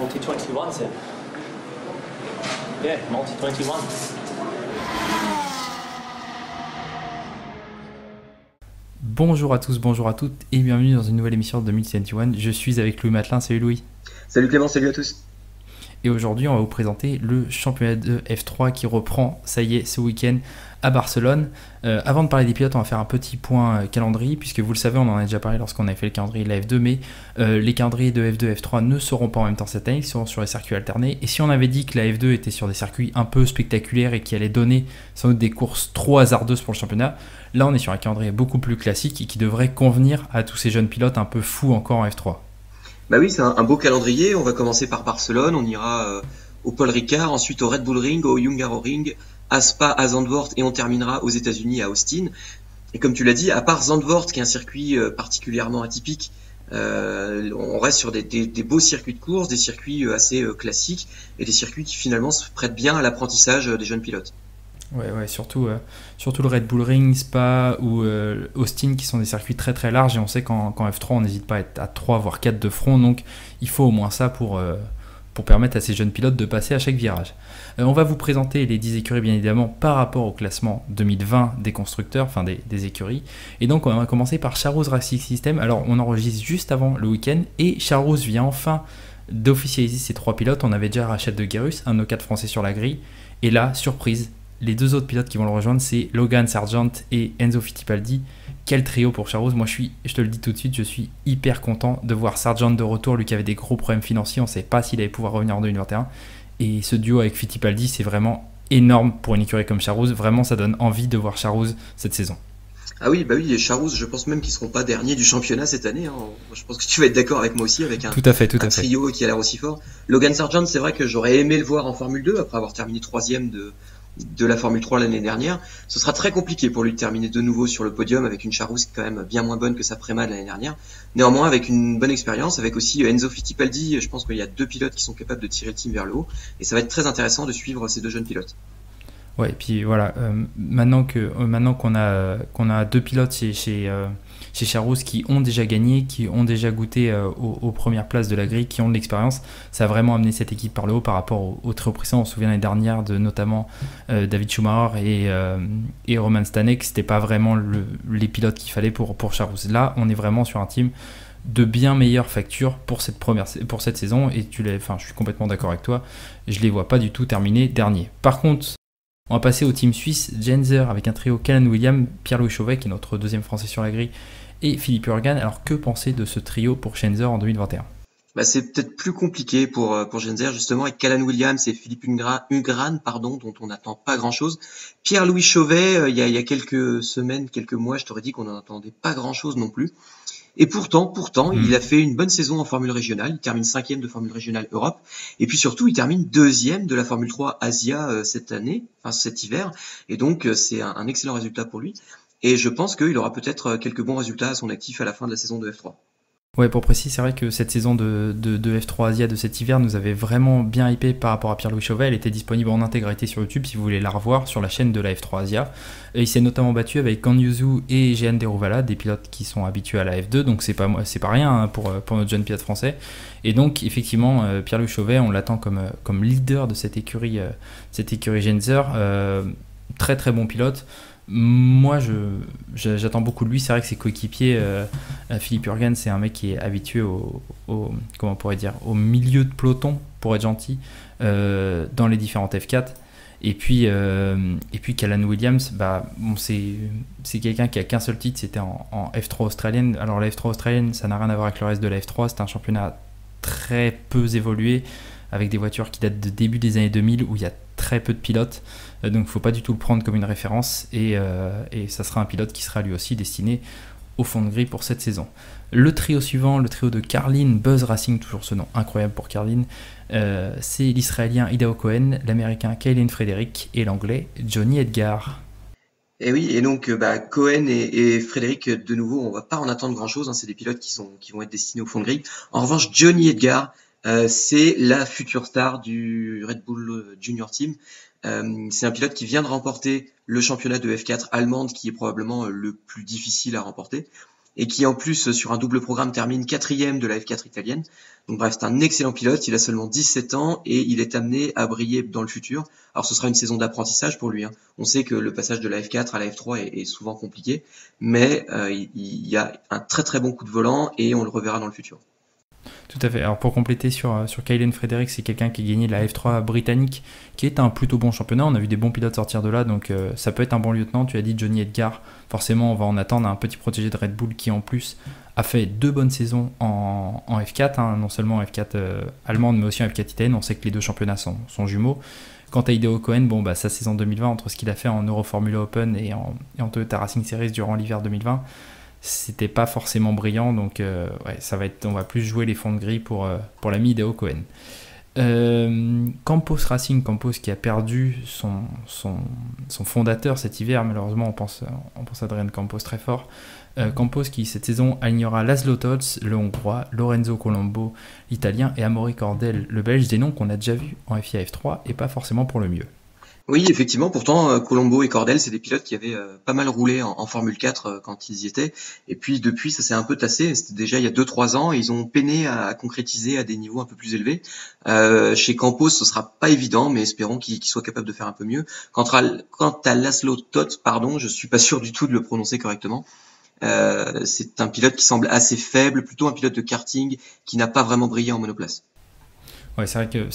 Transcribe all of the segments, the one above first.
Multi-21's here. Yeah, Multi-21. Bonjour à tous, bonjour à toutes et bienvenue dans une nouvelle émission de Multi-21. Je suis avec Louis Matelin. Salut Louis. Salut Clément, salut à tous. Et aujourd'hui, on va vous présenter le championnat de F3 qui reprend, ça y est, ce week-end à Barcelone. Avant de parler des pilotes, on va faire un petit point calendrier, puisque vous le savez, on en a déjà parlé lorsqu'on avait fait le calendrier de la F2, mais les calendriers de F2 et F3 ne seront pas en même temps cette année, ils seront sur les circuits alternés. Et si on avait dit que la F2 était sur des circuits un peu spectaculaires et qui allait donner sans doute des courses trop hasardeuses pour le championnat, là on est sur un calendrier beaucoup plus classique et qui devrait convenir à tous ces jeunes pilotes un peu fous encore en F3. Bah oui, c'est un beau calendrier. On va commencer par Barcelone, on ira au Paul Ricard, ensuite au Red Bull Ring, au Hungaroring, à Spa, à Zandvoort et on terminera aux États-Unis à Austin. Et comme tu l'as dit, à part Zandvoort qui est un circuit particulièrement atypique, on reste sur des beaux circuits de course, des circuits assez classiques et des circuits qui finalement se prêtent bien à l'apprentissage des jeunes pilotes. Ouais, surtout le Red Bull Ring, Spa ou Austin qui sont des circuits très très larges et on sait qu'en F3 on n'hésite pas à être à 3 voire 4 de front, donc il faut au moins ça pour permettre à ces jeunes pilotes de passer à chaque virage. On va vous présenter les 10 écuries bien évidemment par rapport au classement 2020 des constructeurs, enfin des écuries, et donc on va commencer par Charrouz Racing System. Alors on enregistre juste avant le week-end et Charrouz vient enfin d'officialiser ses 3 pilotes. On avait déjà Rachel de Guerus, un de nos 4 français sur la grille, et là, surprise, les 2 autres pilotes qui vont le rejoindre, c'est Logan Sargent et Enzo Fittipaldi. Quel trio pour Charrouz. Moi, je te le dis tout de suite, je suis hyper content de voir Sargent de retour, lui qui avait des gros problèmes financiers. On ne savait pas s'il allait pouvoir revenir en 2021. Et ce duo avec Fittipaldi, c'est vraiment énorme pour une écurie comme Charrouz. Vraiment, ça donne envie de voir Charrouz cette saison. Ah oui, bah oui, et Charrouz, je pense même qu'ils seront pas derniers du championnat cette année. Hein. Je pense que tu vas être d'accord avec moi aussi, avec un trio qui a l'air aussi fort. Logan Sargent, c'est vrai que j'aurais aimé le voir en Formule 2, après avoir terminé 3e de la Formule 3 l'année dernière. Ce sera très compliqué pour lui de terminer de nouveau sur le podium avec une Charrouz quand même bien moins bonne que sa Prema de l'année dernière. Néanmoins, avec une bonne expérience, avec aussi Enzo Fittipaldi, je pense qu'il y a 2 pilotes qui sont capables de tirer le team vers le haut, et ça va être très intéressant de suivre ces 2 jeunes pilotes. Ouais, et puis voilà, maintenant qu'on a 2 pilotes chez Charrouz qui ont déjà gagné, qui ont déjà goûté aux premières places de la grille, qui ont de l'expérience, ça a vraiment amené cette équipe par le haut par rapport au trio précédent. On se souvient l'année dernière de notamment David Schumacher et Roman Stanek, c'était pas vraiment les pilotes qu'il fallait pour Charrouz. Là, on est vraiment sur un team de bien meilleure facture pour cette saison, et je suis complètement d'accord avec toi, je les vois pas du tout terminer dernier. Par contre, on va passer au team suisse Genzer avec un trio Callan Williams, Pierre-Louis Chauvet qui est notre 2e français sur la grille et Philippe Urgan. Alors que penser de ce trio pour Genzer en 2021 ? Bah, c'est peut-être plus compliqué pour Genzer justement avec Callan Williams et Philippe Ungran, dont on n'attend pas grand-chose. Pierre-Louis Chauvet, il y a quelques semaines, quelques mois, je t'aurais dit qu'on n'en attendait pas grand-chose non plus. Et pourtant, il a fait une bonne saison en Formule régionale. Il termine 5e de Formule régionale Europe. Et puis surtout, il termine 2e de la Formule 3 Asia cet hiver. Et donc, c'est un excellent résultat pour lui. Et je pense qu'il aura peut-être quelques bons résultats à son actif à la fin de la saison de F3. Ouais, pour préciser, c'est vrai que cette saison de F3 Asia de cet hiver nous avait vraiment bien hypé par rapport à Pierre-Louis Chauvet. Elle était disponible en intégralité sur YouTube si vous voulez la revoir sur la chaîne de la F3 Asia. Et il s'est notamment battu avec Kan Yuzu et Jehan Derouvala, des pilotes qui sont habitués à la F2, donc c'est pas rien pour notre jeune pilote français. Et donc effectivement, Pierre-Louis Chauvet, on l'attend comme leader de cette écurie Genzer. Très très bon pilote. Moi, j'attends beaucoup de lui. C'est vrai que ses coéquipiers, Philippe Urgan, c'est un mec qui est habitué comment on pourrait dire, au milieu de peloton, pour être gentil, dans les différentes F4. Et puis Callan Williams, c'est quelqu'un qui a qu'un seul titre, c'était en F3 australienne. Alors la F3 australienne, ça n'a rien à voir avec le reste de la F3. C'est un championnat très peu évolué, avec des voitures qui datent de début des années 2000 où il y a très peu de pilotes, donc il ne faut pas du tout le prendre comme une référence, et ça sera un pilote qui sera lui aussi destiné au fond de grille pour cette saison. Le trio suivant, le trio de Carlin Buzz Racing, toujours ce nom incroyable pour Carlin, c'est l'Israélien Idaho Cohen, l'Américain Kaylen Frederick et l'Anglais Johnny Edgar. Et oui, et donc Cohen et Frédéric, de nouveau, on va pas en attendre grand-chose, hein, c'est des pilotes qui vont être destinés au fond de grille. En revanche, Johnny Edgar, c'est la future star du Red Bull Junior Team. C'est un pilote qui vient de remporter le championnat de F4 allemande, qui est probablement le plus difficile à remporter. et qui en plus sur un double programme termine 4e de la F4 italienne. Donc bref, c'est un excellent pilote, il a seulement 17 ans et il est amené à briller dans le futur. Alors ce sera une saison d'apprentissage pour lui, hein. On sait que le passage de la F4 à la F3 est souvent compliqué, mais il y a un très très bon coup de volant et on le reverra dans le futur. Tout à fait. Alors pour compléter sur Kaylen Frederick, c'est quelqu'un qui a gagné la F3 britannique, qui est un plutôt bon championnat. On a vu des bons pilotes sortir de là, donc ça peut être un bon lieutenant. Tu as dit Johnny Edgar, forcément on va en attendre un petit protégé de Red Bull qui en plus a fait 2 bonnes saisons en F4, hein, non seulement en F4 allemande mais aussi en F4 italienne. On sait que les deux championnats sont jumeaux. Quant à Hideo Cohen, bon, bah, sa saison 2020, entre ce qu'il a fait en Euroformula Open et en Toyota Racing Series durant l'hiver 2020, c'était pas forcément brillant, donc ouais, on va plus jouer les fonds de gris pour l'ami Hideo Cohen. Campos Racing, Campos qui a perdu son fondateur cet hiver, malheureusement on pense à Adrian Campos très fort. Campos qui cette saison alignera Laszlo Tots, le hongrois, Lorenzo Colombo, l'italien, et Amaury Cordel, le belge, des noms qu'on a déjà vus en FIA F3 et pas forcément pour le mieux. Oui, effectivement, pourtant Colombo et Cordel, c'est des pilotes qui avaient pas mal roulé en Formule 4 quand ils y étaient, et puis depuis ça s'est un peu tassé. C'était déjà il y a 2-3 ans, et ils ont peiné à concrétiser à des niveaux un peu plus élevés. Chez Campos, ce sera pas évident, mais espérons qu'il soit capable de faire un peu mieux. Quant à Laszlo Tots, pardon, je suis pas sûr du tout de le prononcer correctement. C'est un pilote qui semble assez faible, plutôt un pilote de karting qui n'a pas vraiment brillé en monoplace. Ouais, c'est vrai que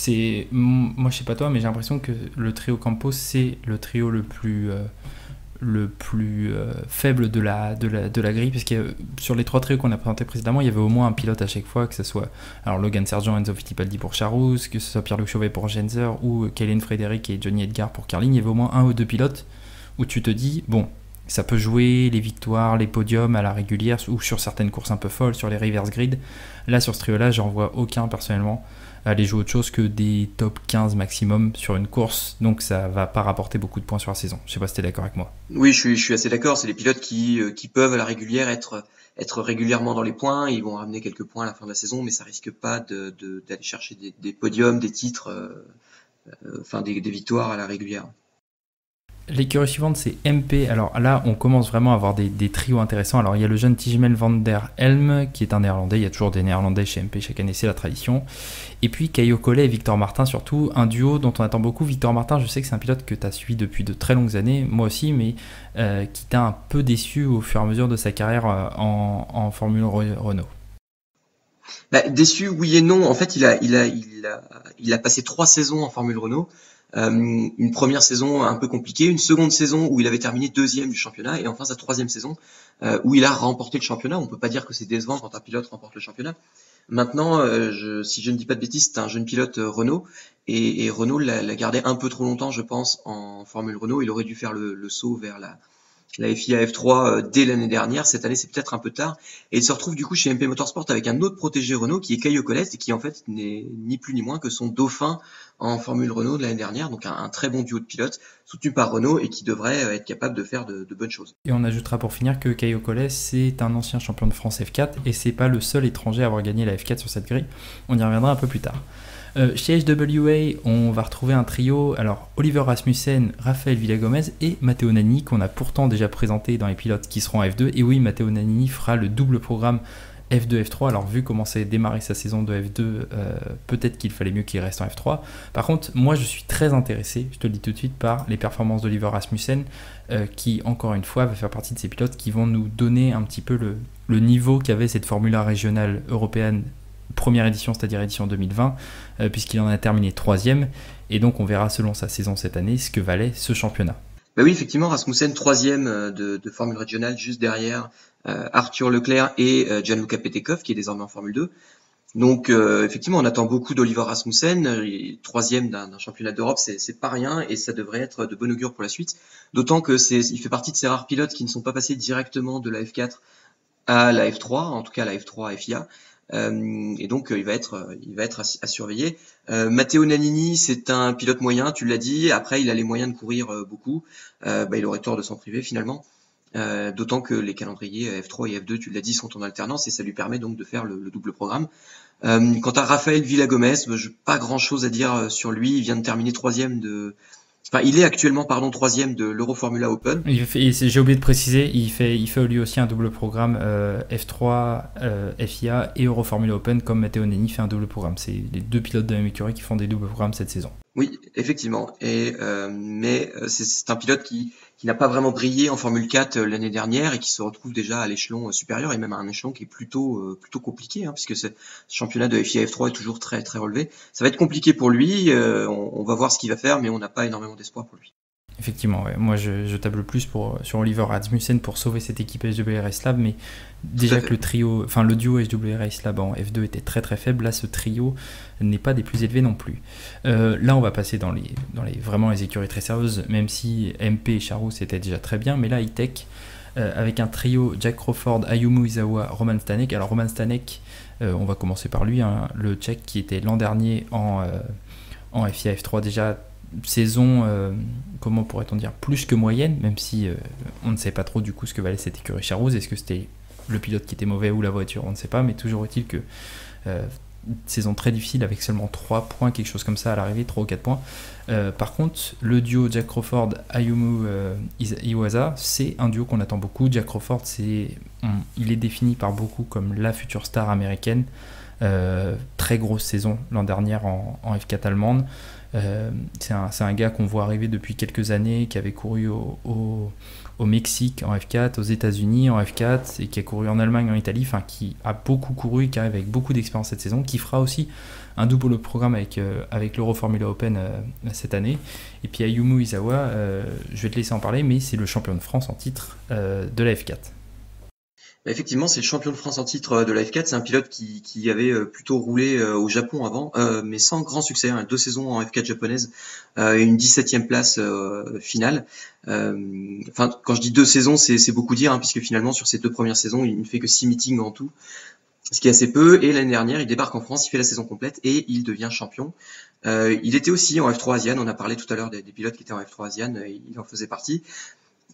moi je sais pas toi, mais j'ai l'impression que le trio Campos c'est le trio le plus faible de la grille, parce que sur les 3 trios qu'on a présentés précédemment, il y avait au moins un pilote à chaque fois, que ce soit alors Logan Sargent, Enzo Fittipaldi pour Charouz, que ce soit Pierre-Luc Chauvet pour Genzer ou Kaylen Frederick et Johnny Edgar pour Carlin. Il y avait au moins 1 ou 2 pilotes où tu te dis bon, ça peut jouer les victoires, les podiums à la régulière ou sur certaines courses un peu folles, sur les reverse grid. Là sur ce trio là, j'en vois aucun personnellement aller jouer autre chose que des top 15 maximum sur une course, donc ça va pas rapporter beaucoup de points sur la saison. Je sais pas si t'es d'accord avec moi. Oui, je suis assez d'accord. C'est des pilotes qui peuvent à la régulière être régulièrement dans les points. Ils vont ramener quelques points à la fin de la saison, mais ça risque pas d'aller chercher des podiums, des titres, enfin des victoires à la régulière. L'écurie suivante, c'est MP. Alors là, on commence vraiment à avoir des trios intéressants. Alors il y a le jeune Tijmel van der Helm, qui est un néerlandais. Il y a toujours des néerlandais chez MP chaque année, c'est la tradition. Et puis Caio Collet et Victor Martin, surtout un duo dont on attend beaucoup. Victor Martin, je sais que c'est un pilote que tu as suivi depuis de très longues années, moi aussi, mais qui t'a un peu déçu au fur et à mesure de sa carrière en Formule Renault. Bah, déçu, oui et non. En fait, il a passé 3 saisons en Formule Renault. Une première saison un peu compliquée, une seconde saison où il avait terminé 2e du championnat, et enfin sa 3e saison où il a remporté le championnat. On peut pas dire que c'est décevant quand un pilote remporte le championnat. Maintenant, si je ne dis pas de bêtises, c'est un jeune pilote Renault, et Renault l'a gardé un peu trop longtemps, je pense, en Formule Renault. Il aurait dû faire le saut vers la FIA F3 dès l'année dernière. Cette année, c'est peut-être un peu tard. Et il se retrouve du coup chez MP Motorsport avec un autre protégé Renault qui est Caio Collet, et qui en fait n'est ni plus ni moins que son dauphin en Formule Renault de l'année dernière. Donc un très bon duo de pilotes soutenu par Renault et qui devrait être capable de faire de bonnes choses. Et on ajoutera pour finir que Caio Collet, c'est un ancien champion de France F4 et c'est pas le seul étranger à avoir gagné la F4 sur cette grille. On y reviendra un peu plus tard. Chez HWA, on va retrouver un trio, alors Oliver Rasmussen, Raphaël Villagomez et Matteo Nannini, qu'on a pourtant déjà présenté dans les pilotes qui seront en F2. Et oui, Matteo Nannini fera le double programme F2, F3. Alors vu comment c'est démarré sa saison de F2, peut-être qu'il fallait mieux qu'il reste en F3. Par contre, moi je suis très intéressé, je te le dis tout de suite, par les performances d'Oliver Rasmussen, qui encore une fois va faire partie de ces pilotes qui vont nous donner un petit peu le niveau qu'avait cette Formula régionale européenne première édition, c'est-à-dire édition 2020, puisqu'il en a terminé 3e, et donc on verra selon sa saison cette année ce que valait ce championnat. Bah oui, effectivement, Rasmussen 3e de Formule régionale, juste derrière Arthur Leclerc et Gianluca Petekov, qui est désormais en Formule 2. Donc effectivement, on attend beaucoup d'Oliver Rasmussen, 3e d'un championnat d'Europe, c'est pas rien, et ça devrait être de bon augure pour la suite. D'autant que il fait partie de ces rares pilotes qui ne sont pas passés directement de la F4 à la F3, en tout cas à la F3 FIA. Et donc il va être à surveiller. Matteo Nannini, c'est un pilote moyen, tu l'as dit. Après, il a les moyens de courir beaucoup. Il aurait tort de s'en priver finalement. D'autant que les calendriers F3 et F2, tu l'as dit, sont en alternance et ça lui permet donc de faire le double programme. Quant à Raphaël Villagomez, j'ai pas grand chose à dire sur lui. Il vient de terminer Enfin, il est actuellement, pardon, troisième de l'Euroformula Open. J'ai oublié de préciser, il fait lui aussi un double programme F3, FIA et Euroformula Open, comme Matteo Nenni fait un double programme. C'est les deux pilotes de la même écurie qui font des doubles programmes cette saison. Oui, effectivement. Mais c'est un pilote qui n'a pas vraiment brillé en Formule 4 l'année dernière et qui se retrouve déjà à l'échelon supérieur et même à un échelon qui est plutôt compliqué, hein, puisque ce championnat de FIA F3 est toujours très très relevé. Ça va être compliqué pour lui. On va voir ce qu'il va faire, mais on n'a pas énormément d'espoir pour lui. Effectivement, ouais. Moi je table plus sur Oliver Rasmussen pour sauver cette équipe SWRS Lab, mais déjà que le duo SWRS Lab en F2 était très très faible, là ce trio n'est pas des plus élevés non plus. Là on va passer dans vraiment les écuries très sérieuses, même si MP et Charou c'était déjà très bien, mais là E-Tech avec un trio Jack Crawford, Ayumu Izawa, Roman Stanek. Alors Roman Stanek, on va commencer par lui, hein, le Tchèque qui était l'an dernier en FIA F3 déjà. Saison, comment pourrait-on dire, plus que moyenne, même si on ne sait pas trop du coup ce que valait cette écurie Charouz. Est-ce que c'était le pilote qui était mauvais ou la voiture, on ne sait pas, mais toujours est-il que saison très difficile avec seulement 3 points, quelque chose comme ça à l'arrivée, 3 ou 4 points. Par contre, le duo Jack Crawford, Ayumu Iwasa, c'est un duo qu'on attend beaucoup. Jack Crawford, il est défini par beaucoup comme la future star américaine. Très grosse saison l'an dernier en F4 allemande. C'est un gars qu'on voit arriver depuis quelques années, qui avait couru au Mexique en F4, aux États-Unis en F4 et qui a couru en Allemagne, en Italie, enfin qui a beaucoup couru, qui arrive avec beaucoup d'expérience cette saison, qui fera aussi un double programme avec l'Euroformula Open cette année. Et puis Ayumu Izawa, je vais te laisser en parler, mais c'est le champion de France en titre de la F4. Effectivement, c'est le champion de France en titre de la F4. C'est un pilote qui avait plutôt roulé au Japon avant, mais sans grand succès. 2 saisons en F4 japonaise et une 17e place finale. Enfin, quand je dis 2 saisons, c'est beaucoup dire, hein, puisque finalement, sur ces 2 premières saisons, il ne fait que 6 meetings en tout, ce qui est assez peu. Et l'année dernière, il débarque en France, il fait la saison complète et il devient champion. Il était aussi en F3 Asian. On a parlé tout à l'heure des pilotes qui étaient en F3 Asian. Il en faisait partie.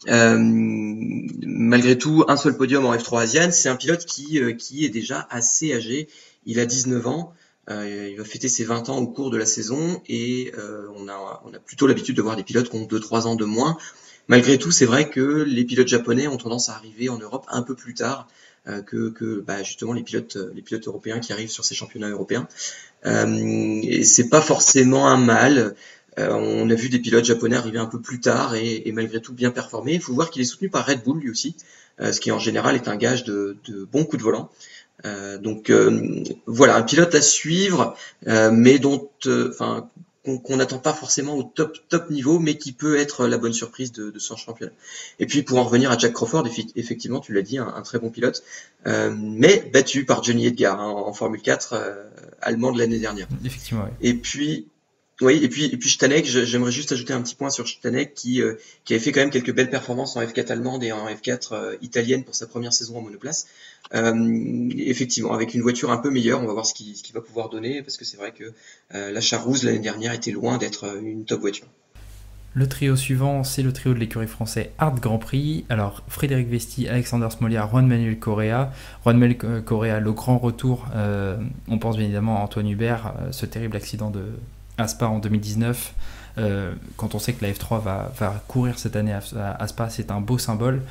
Malgré tout, un seul podium en F3 Asian. C'est un pilote qui est déjà assez âgé. Il a 19 ans. Il va fêter ses 20 ans au cours de la saison et on a plutôt l'habitude de voir des pilotes qui ont 2-3 ans de moins. Malgré tout, c'est vrai que les pilotes japonais ont tendance à arriver en Europe un peu plus tard que justement les pilotes européens qui arrivent sur ces championnats européens. Et c'est pas forcément un mal. On a vu des pilotes japonais arriver un peu plus tard et malgré tout bien performer. Il faut voir qu'il est soutenu par Red Bull lui aussi, ce qui en général est un gage de bons coups de volant. Donc voilà, un pilote à suivre, mais dont qu'on n'attend pas forcément au top niveau, mais qui peut être la bonne surprise de son championnat. Et puis pour en revenir à Jack Crawford, effectivement, tu l'as dit, un très bon pilote, mais battu par Johnny Edgar en Formule 4 allemande l'année dernière. Effectivement, oui. Et puis Stanek, j'aimerais juste ajouter un petit point sur Stanek qui avait fait quand même quelques belles performances en F4 allemande et en F4 italienne pour sa première saison en monoplace. Effectivement, avec une voiture un peu meilleure, on va voir ce qu'il va pouvoir donner, parce que c'est vrai que la Charouz l'année dernière était loin d'être une top voiture. Le trio suivant, c'est le trio de l'écurie français Art Grand Prix. Alors, Frédéric Vesti, Alexander Smolia, Juan Manuel Correa. Juan Manuel Correa, le grand retour. On pense bien évidemment à Antoine Hubert, ce terrible accident de Spa en 2019. Quand on sait que la F3 va courir cette année à Spa, c'est un beau symbole.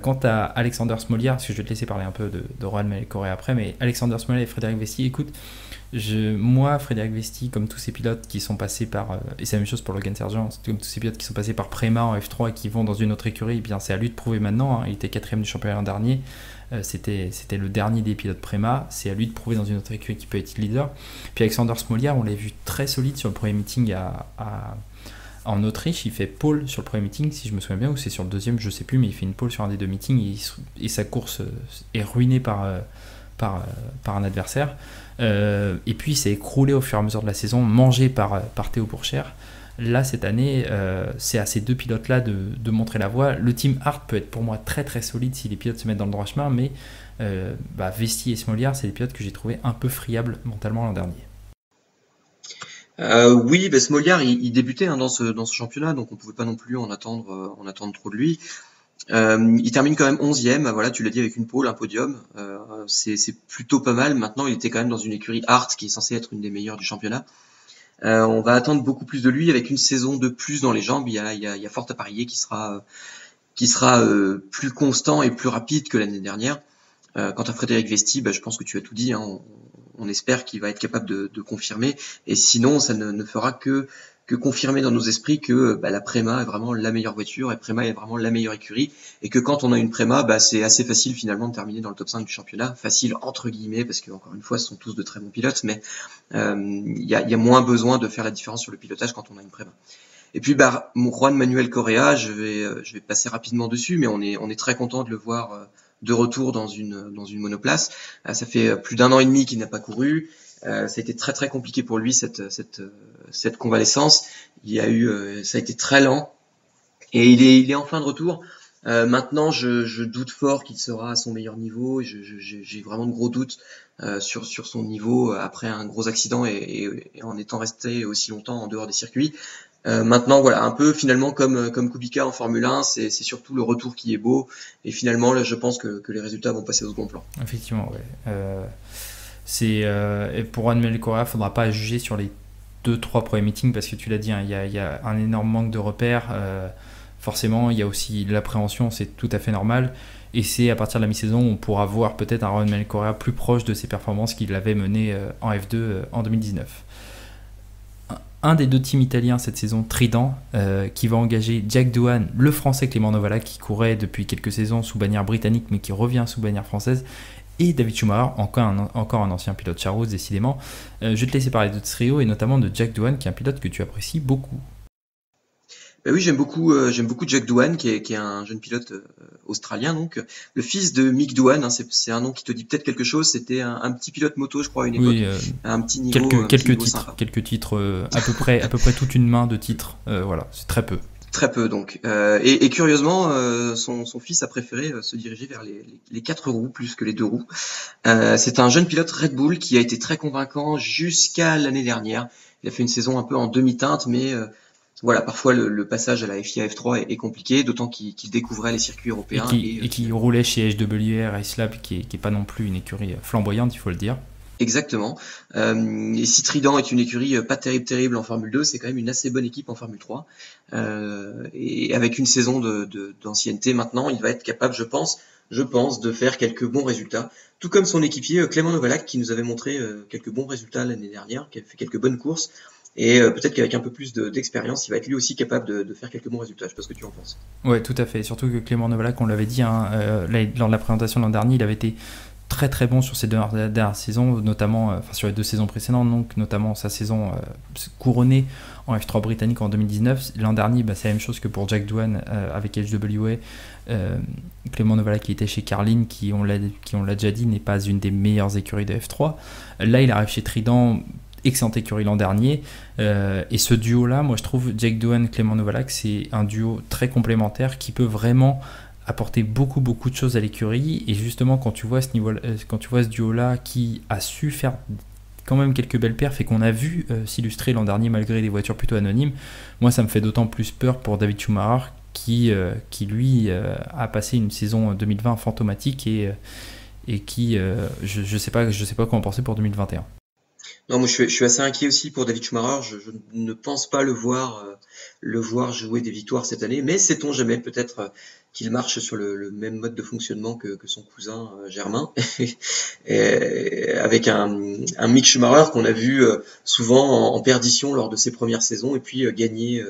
Quant à Alexander Smolia, parce que je vais te laisser parler un peu de Juan Manuel Correa après, mais Alexander Smolia et Frédéric Vesti, écoute, moi, Frédéric Vesti, comme tous ces pilotes qui sont passés par, et c'est la même chose pour Logan Sargent, comme tous ces pilotes qui sont passés par Prema en F3 et qui vont dans une autre écurie, eh bien c'est à lui de prouver maintenant, hein. Il était 4ème du championnat l'an dernier, c'était le dernier des pilotes Prema, c'est à lui de prouver dans une autre écurie qu'il peut être leader. Puis Alexander Smolia, on l'a vu très solide sur le premier meeting en Autriche, il fait pole sur le premier meeting, si je me souviens bien, ou c'est sur le deuxième, je sais plus, mais il fait une pole sur un des 2 meetings et sa course est ruinée par un adversaire. Et puis il s'est écroulé au fur et à mesure de la saison, mangé par Théo Pourchère. Là cette année, c'est à ces 2 pilotes là de montrer la voie. Le team Hart peut être pour moi très très solide si les pilotes se mettent dans le droit chemin, mais Vesti et Smoliar, c'est des pilotes que j'ai trouvé un peu friables mentalement l'an dernier. Oui, Smoliar il débutait dans ce championnat, donc on pouvait pas non plus en attendre trop de lui. Il termine quand même 11e, voilà, tu l'as dit, avec une pole, un podium, c'est plutôt pas mal. Maintenant, il était quand même dans une écurie Hart qui est censée être une des meilleures du championnat. On va attendre beaucoup plus de lui avec une saison de plus dans les jambes. Il y a fort à parier qui sera plus constant et plus rapide que l'année dernière. Quant à Frédéric Vesti, je pense que tu as tout dit, hein. On espère qu'il va être capable de confirmer. Et sinon, ça ne fera que confirmer dans nos esprits que la Prema est vraiment la meilleure voiture et Prema est vraiment la meilleure écurie. Et que quand on a une Prema, c'est assez facile finalement de terminer dans le top 5 du championnat. Facile entre guillemets, parce que encore une fois, ce sont tous de très bons pilotes, mais il y a moins besoin de faire la différence sur le pilotage quand on a une Prema. Et puis Juan Manuel Correa, je vais passer rapidement dessus, mais on est très content de le voir de retour dans une monoplace. Ça fait plus d'1 an et demi qu'il n'a pas couru. Ça a été très très compliqué pour lui cette convalescence. Ça a été très lent et il est enfin de retour. Maintenant, je doute fort qu'il sera à son meilleur niveau. J'ai vraiment de gros doutes sur son niveau après un gros accident et en étant resté aussi longtemps en dehors des circuits. Maintenant, voilà, un peu finalement comme Kubica en Formule 1, c'est surtout le retour qui est beau. Et finalement, là, je pense que les résultats vont passer au second plan. Effectivement, ouais. Et pour Juan Manuel Correa, il ne faudra pas juger sur les 2-3 premiers meetings parce que tu l'as dit, hein, il y a un énorme manque de repères. Forcément, il y a aussi l'appréhension, c'est tout à fait normal. Et c'est à partir de la mi-saison où on pourra voir peut-être un Juan Manuel Correa plus proche de ses performances qu'il avait menées en F2 en 2019. Un des deux teams italiens cette saison, Trident, qui va engager Jack Doohan, le français Clément Novala, qui courait depuis quelques saisons sous bannière britannique mais qui revient sous bannière française, et David Schumacher, encore un ancien pilote Charros décidément. Je vais te laisser parler de ce trio et notamment de Jack Doohan, qui est un pilote que tu apprécies beaucoup. Oui, j'aime beaucoup Jack Doohan, qui est un jeune pilote australien, donc le fils de Mick Doohan, hein, c'est un nom qui te dit peut-être quelque chose. C'était un petit pilote moto, je crois, à une époque, oui, un petit niveau, quelques titres, à peu près toute une main de titres. Voilà, c'est très peu. Très peu donc. Et curieusement, son fils a préféré se diriger vers les 4 roues plus que les 2 roues. C'est un jeune pilote Red Bull qui a été très convaincant jusqu'à l'année dernière. Il a fait une saison un peu en demi-teinte, mais voilà, parfois le passage à la FIA F3 est compliqué, d'autant qu'il découvrait les circuits européens. Et qui roulait chez HWR Race Lab, qui est pas non plus une écurie flamboyante, il faut le dire. Exactement. Et si Trident est une écurie pas terrible en Formule 2, c'est quand même une assez bonne équipe en Formule 3. Et avec une saison d'ancienneté maintenant, il va être capable, je pense, de faire quelques bons résultats. Tout comme son équipier Clément Novala, qui nous avait montré quelques bons résultats l'année dernière, qui a fait quelques bonnes courses. Et peut-être qu'avec un peu plus d'expérience, il va être lui aussi capable de faire quelques bons résultats. Je sais pas ce que tu en penses. Ouais, tout à fait. Surtout que Clément Novala, on l'avait dit, hein, lors de la présentation l'an dernier, il avait été très très bon sur ces dernières saisons, notamment sur les 2 saisons précédentes, donc notamment sa saison couronnée en F3 britannique en 2019. L'an dernier, c'est la même chose que pour Jack Doohan avec HWA. Clément Novala qui était chez Carlin, qui on l'a déjà dit, n'est pas une des meilleures écuries de F3. Là, il arrive chez Trident, excellente écurie l'an dernier, et ce duo là, moi je trouve Jack Doohan, Clément Novala, c'est un duo très complémentaire qui peut vraiment apporter beaucoup de choses à l'écurie. Et justement, quand tu vois ce duo là qui a su faire quand même quelques belles perfs et qu'on a vu s'illustrer l'an dernier malgré des voitures plutôt anonymes, moi ça me fait d'autant plus peur pour David Schumacher qui lui a passé une saison 2020 fantomatique et qui je sais pas quoi en penser pour 2021. Non, moi je suis assez inquiet aussi pour David Schumacher. Je ne pense pas le voir jouer des victoires cette année, mais sait-on jamais, peut-être qu'il marche sur le même mode de fonctionnement que son cousin Germain, et avec un Mick Schumacher qu'on a vu souvent en perdition lors de ses premières saisons et puis gagner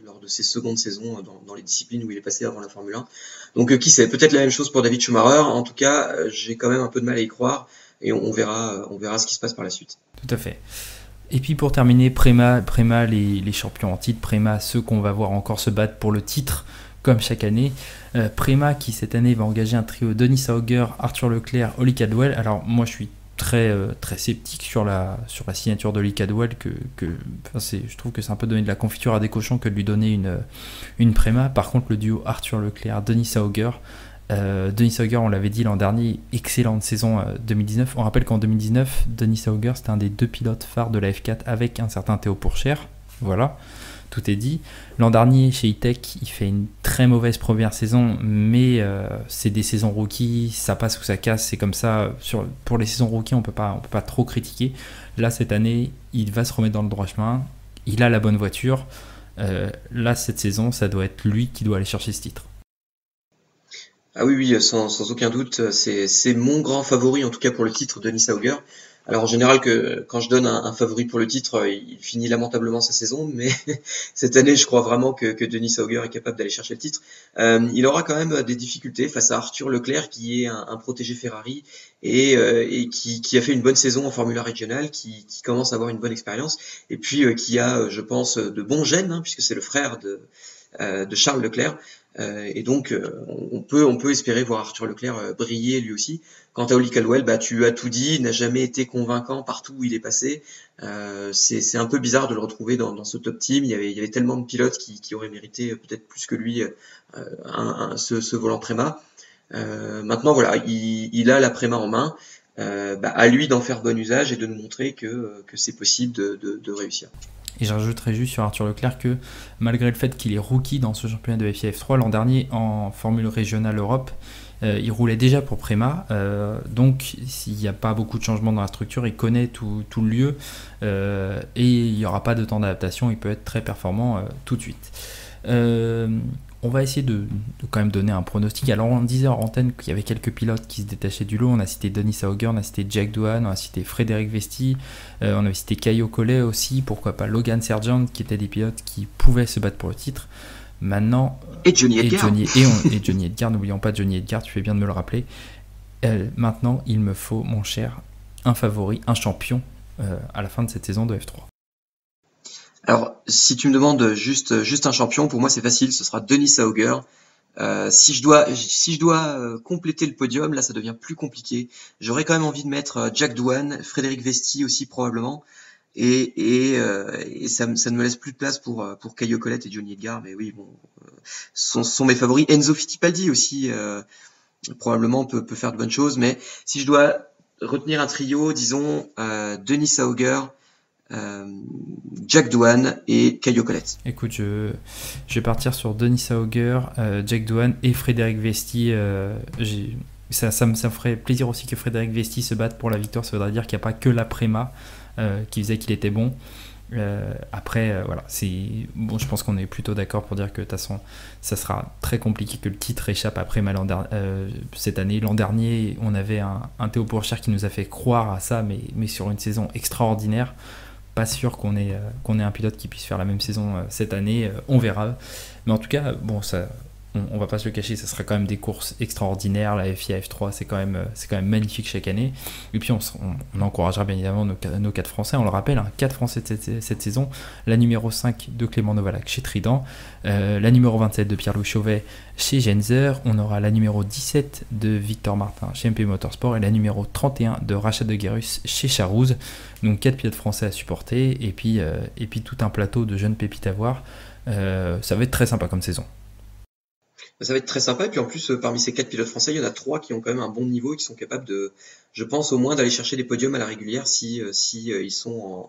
lors de ses secondes saisons dans les disciplines où il est passé avant la Formule 1. Donc qui sait, peut-être la même chose pour David Schumacher. En tout cas, j'ai quand même un peu de mal à y croire. Et on verra ce qui se passe par la suite. Tout à fait. Et puis pour terminer, Prema les champions en titre, Prema ceux qu'on va voir encore se battre pour le titre, comme chaque année. Prema qui cette année va engager un trio Denis Sauger, Arthur Leclerc, Oli Cadwell. Alors moi je suis très sceptique sur la signature d'Oli Cadwell, je trouve que c'est un peu donner de la confiture à des cochons que de lui donner une Prema. Par contre le duo Arthur Leclerc, Denis Sauger, on l'avait dit l'an dernier, excellente saison 2019. On rappelle qu'en 2019, Denis Sauger c'était un des 2 pilotes phares de la F4 avec un certain Théo Pourchaire. Voilà, tout est dit. L'an dernier chez E-Tech, il fait une très mauvaise première saison, mais c'est des saisons rookies, ça passe ou ça casse, c'est comme ça. Pour les saisons rookies, on peut pas trop critiquer. Là cette année, il va se remettre dans le droit chemin. il a la bonne voiture. Là, cette saison, ça doit être lui qui doit aller chercher ce titre. Ah oui, oui, sans aucun doute, c'est mon grand favori, en tout cas pour le titre, Denis Sauger. Alors en général, quand je donne un favori pour le titre, il finit lamentablement sa saison, mais cette année, je crois vraiment que Denis Sauger est capable d'aller chercher le titre. Il aura quand même des difficultés face à Arthur Leclerc, qui est un protégé Ferrari et qui a fait une bonne saison en Formula régionale, qui commence à avoir une bonne expérience, et puis qui a, je pense, de bons gènes, hein, puisque c'est le frère de Charles Leclerc. Et donc, on peut espérer voir Arthur Leclerc briller lui aussi. Quant à Oli Caldwell, bah, tu as tout dit, il n'a jamais été convaincant partout où il est passé. C'est un peu bizarre de le retrouver dans ce top team. Il y avait tellement de pilotes qui auraient mérité peut-être plus que lui ce volant Prema. Maintenant, voilà, il a la Prema en main. À lui d'en faire bon usage et de nous montrer que c'est possible de réussir. Et je rajouterais juste sur Arthur Leclerc que malgré le fait qu'il est rookie dans ce championnat de FIA F3, l'an dernier en Formule Régionale Europe, il roulait déjà pour Prema, donc s'il n'y a pas beaucoup de changements dans la structure, il connaît tout le lieu et il n'y aura pas de temps d'adaptation, il peut être très performant tout de suite. On va essayer de quand même donner un pronostic. Alors on disait en antenne qu'il y avait quelques pilotes qui se détachaient du lot. On a cité Denis Sauger, on a cité Jack Doohan, on a cité Frédéric Vesti, on avait cité Caio Collet aussi, pourquoi pas Logan Sargent, qui étaient des pilotes qui pouvaient se battre pour le titre. Maintenant, et Johnny Edgar. Et Johnny Edgar, n'oublions pas Johnny Edgar, tu fais bien de me le rappeler. Maintenant, il me faut, mon cher, un favori, un champion à la fin de cette saison de F3. Alors, si tu me demandes juste un champion, pour moi c'est facile, ce sera Denis Sauger. Si je dois compléter le podium, là ça devient plus compliqué. J'aurais quand même envie de mettre Jack Doohan, Frédéric Vesti aussi probablement, et ça ne me laisse plus de place pour Caio Collet et Johnny Edgar. Mais oui, bon, sont mes favoris. Enzo Fittipaldi aussi probablement peut faire de bonnes choses. Mais si je dois retenir un trio, disons Denis Sauger, Jack Doohan et Caio Collet. Écoute, je vais partir sur Denis Sauger, Jack Doohan et Frédéric Vesti. Ça me ferait plaisir aussi que Frédéric Vesti se batte pour la victoire. Ça voudrait dire qu'il n'y a pas que la Prema qui faisait qu'il était bon. Après, voilà, bon, je pense qu'on est plutôt d'accord pour dire que de toute façon, ça sera très compliqué que le titre échappe à Prema cette année. L'an dernier, on avait un Théo Pourchaire qui nous a fait croire à ça, mais sur une saison extraordinaire. Pas sûr qu'on ait un pilote qui puisse faire la même saison cette année, on verra. Mais en tout cas, bon, on va pas se le cacher, ça sera quand même des courses extraordinaires. La FIA F3, c'est quand même magnifique chaque année. Et puis on encouragera bien évidemment nos 4 Français. On le rappelle, 4 Français cette saison. La numéro 5 de Clément Novalak chez Trident, la numéro 27 de Pierre-Louis Chauvet chez Genzer. On aura la numéro 17 de Victor Martin chez MP Motorsport et la numéro 31 de Rachad de Guerus chez Charouz. Donc 4 pilotes français à supporter et puis tout un plateau de jeunes pépites à voir. Ça va être très sympa comme saison. Ça va être très sympa, et puis en plus parmi ces 4 pilotes français, il y en a 3 qui ont quand même un bon niveau et qui sont capables de, je pense au moins d'aller chercher des podiums à la régulière si ils sont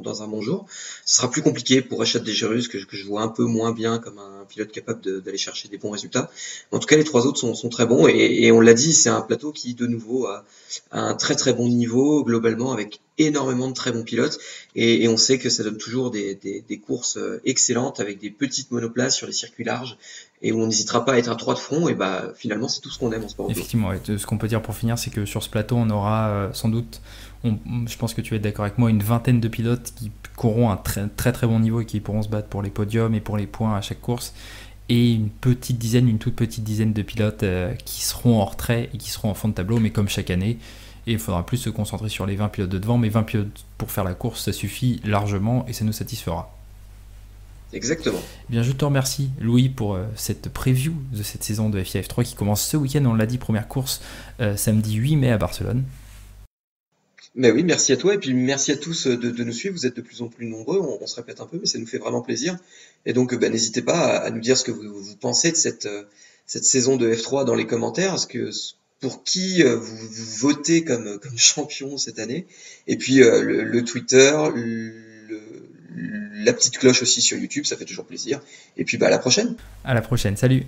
dans un bon jour. Ce sera plus compliqué pour Rachad Desgerus que je vois un peu moins bien comme un pilote capable d'aller chercher des bons résultats. En tout cas, les 3 autres sont très bons et on l'a dit, c'est un plateau qui de nouveau a un très très bon niveau globalement avec énormément de très bons pilotes et on sait que ça donne toujours des courses excellentes avec des petites monoplaces sur les circuits larges et où on n'hésitera pas à être à 3 de front et finalement c'est tout ce qu'on aime en sport auto. Effectivement, ce qu'on peut dire pour finir, c'est que sur ce plateau on aura sans doute, je pense que tu vas être d'accord avec moi, une vingtaine de pilotes qui auront un très très très bon niveau et qui pourront se battre pour les podiums et pour les points à chaque course, et une toute petite dizaine de pilotes qui seront en retrait et qui seront en fond de tableau, mais comme chaque année. Et il faudra plus se concentrer sur les 20 pilotes de devant, mais 20 pilotes pour faire la course, ça suffit largement et ça nous satisfera. Exactement. Bien, je te remercie Louis pour cette preview de cette saison de FIA F3 qui commence ce week-end, on l'a dit, première course samedi 8 mai à Barcelone. Mais oui, merci à toi et puis merci à tous de nous suivre, vous êtes de plus en plus nombreux, on se répète un peu mais ça nous fait vraiment plaisir. Et donc n'hésitez pas à nous dire ce que vous pensez de cette saison de F3 dans les commentaires, pour qui vous votez comme champion cette année, et puis le Twitter, la petite cloche aussi sur YouTube, ça fait toujours plaisir. Et puis à la prochaine. À la prochaine, salut.